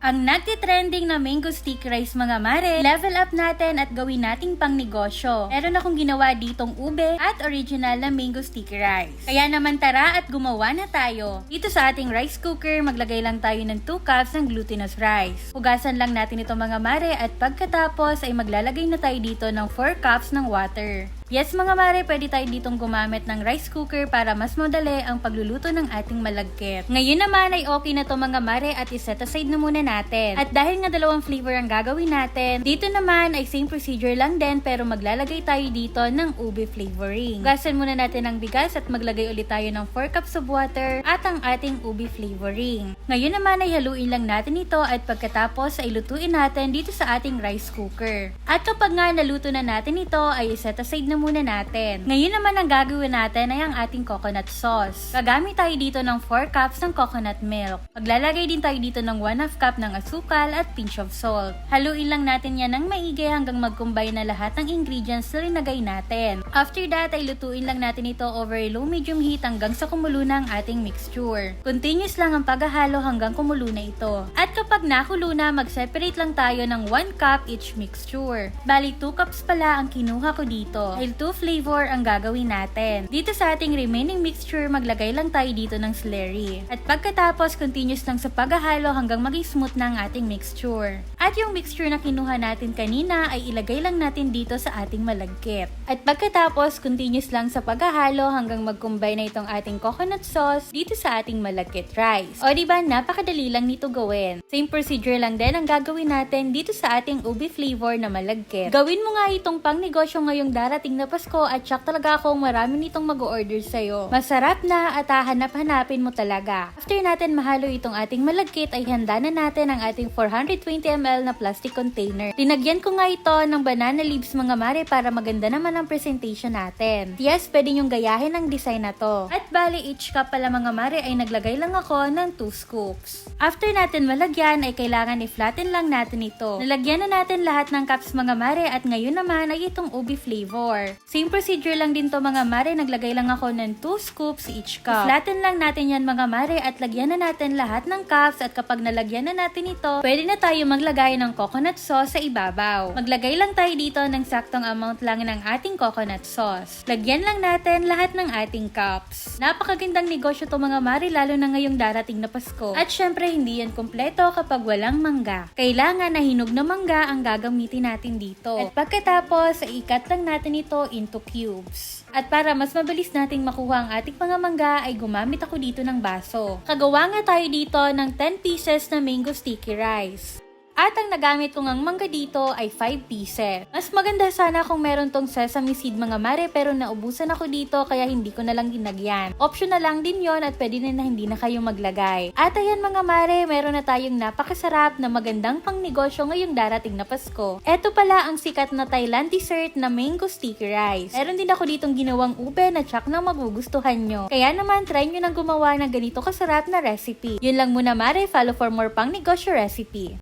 Ang nagtitrending na mango sticky rice mga mare, level up natin at gawin nating pang negosyo. Meron akong ginawa ditong ube at original na mango sticky rice. Kaya naman tara at gumawa na tayo. Dito sa ating rice cooker, maglagay lang tayo ng 2 cups ng glutinous rice. Hugasan lang natin ito mga mare at pagkatapos ay maglalagay na tayo dito ng 4 cups ng water. Yes mga mare, pwede tayo ditong gumamit ng rice cooker para mas madali ang pagluluto ng ating malagkit. Ngayon naman ay okay na to mga mare at iset aside na muna natin. At dahil nga dalawang flavor ang gagawin natin, dito naman ay same procedure lang din pero maglalagay tayo dito ng ube flavoring. Hugasan muna natin ang bigas at maglagay ulit tayo ng 4 cups of water at ang ating ube flavoring. Ngayon naman ay haluin lang natin ito at pagkatapos ay lutuin natin dito sa ating rice cooker. At kapag nga naluto na natin ito ay iset aside na muna natin. Ngayon naman ang gagawin natin ay ang ating coconut sauce. Gagamit tayo dito ng 4 cups ng coconut milk. Maglalagay din tayo dito ng 1/2 cup ng asukal at pinch of salt. Haluin lang natin yan ng maigi hanggang mag-combine na lahat ng ingredients na linagay natin. After that ay lutuin lang natin ito over low medium heat hanggang sa kumulo na ang ating mixture. Continuous lang ang paghahalo hanggang kumulo na ito. At kapag nakulo na, mag-separate lang tayo ng 1 cup each mixture. Bali 2 cups pala ang kinuha ko dito. 2 flavor ang gagawin natin. Dito sa ating remaining mixture, maglagay lang tayo dito ng slurry. At pagkatapos, continuous lang sa paghahalo hanggang maging smooth na ang ating mixture. At yung mixture na kinuha natin kanina ay ilagay lang natin dito sa ating malagkit. At pagkatapos, continuous lang sa paghahalo hanggang mag-combine na itong ating coconut sauce dito sa ating malagkit rice. O diba, napakadali lang nito gawin. Same procedure lang din ang gagawin natin dito sa ating ube flavor na malagkit. Gawin mo nga itong pang negosyo ngayong darating na Pasko at tsak talaga akong marami nitong mag-order sa'yo. Masarap na at hahanap-hanapin mo talaga. After natin mahalo itong ating malagkit ay handa na natin ang ating 420 ml na plastic container. Linagyan ko nga ito ng banana leaves mga mare para maganda naman ang presentation natin. Yes, pwede nyong gayahin ang design na to. At bali each cup pala mga mare ay naglagay lang ako ng 2 scoops. After natin malagyan ay kailangan i-flatten lang natin ito. Nalagyan na natin lahat ng cups mga mare at ngayon naman ay itong ube flavor. Same procedure lang din to mga mare, naglagay lang ako ng 2 scoops each cup. I-flatten lang natin yan mga mare at lagyan na natin lahat ng cups at kapag nalagyan na natin ito, pwede na tayo maglagay ng coconut sauce sa ibabaw. Maglagay lang tayo dito ng saktong amount lang ng ating coconut sauce. Lagyan lang natin lahat ng ating cups. Napakagandang negosyo to mga mare lalo na ngayong darating na Pasko. At syempre hindi yan kompleto kapag walang mangga. Kailangan na hinog na mangga ang gagamitin natin dito. At pagkatapos, ikat lang natin ito into cubes. At para mas mabilis nating makuha ang ating mga mangga ay gumamit ako dito ng baso. Kagawa nga tayo dito ng 10 pieces na mango sticky rice. At ang nagamit ko ngang mangga dito ay 5 pieces. Mas maganda sana kung meron tong sesame seed mga mare pero naubusan ako dito kaya hindi ko na lang dinagyan. Optional lang din yon at pwede na hindi na kayo maglagay. At ayan mga mare, meron na tayong napakasarap na magandang pang negosyo ngayong darating na Pasko. Eto pala ang sikat na Thailand dessert na mango sticky rice. Meron din ako ditong ginawang ube na tsak na magugustuhan nyo. Kaya naman try nyo nang gumawa ng ganito kasarap na recipe. Yun lang muna mare, follow for more pang negosyo recipe.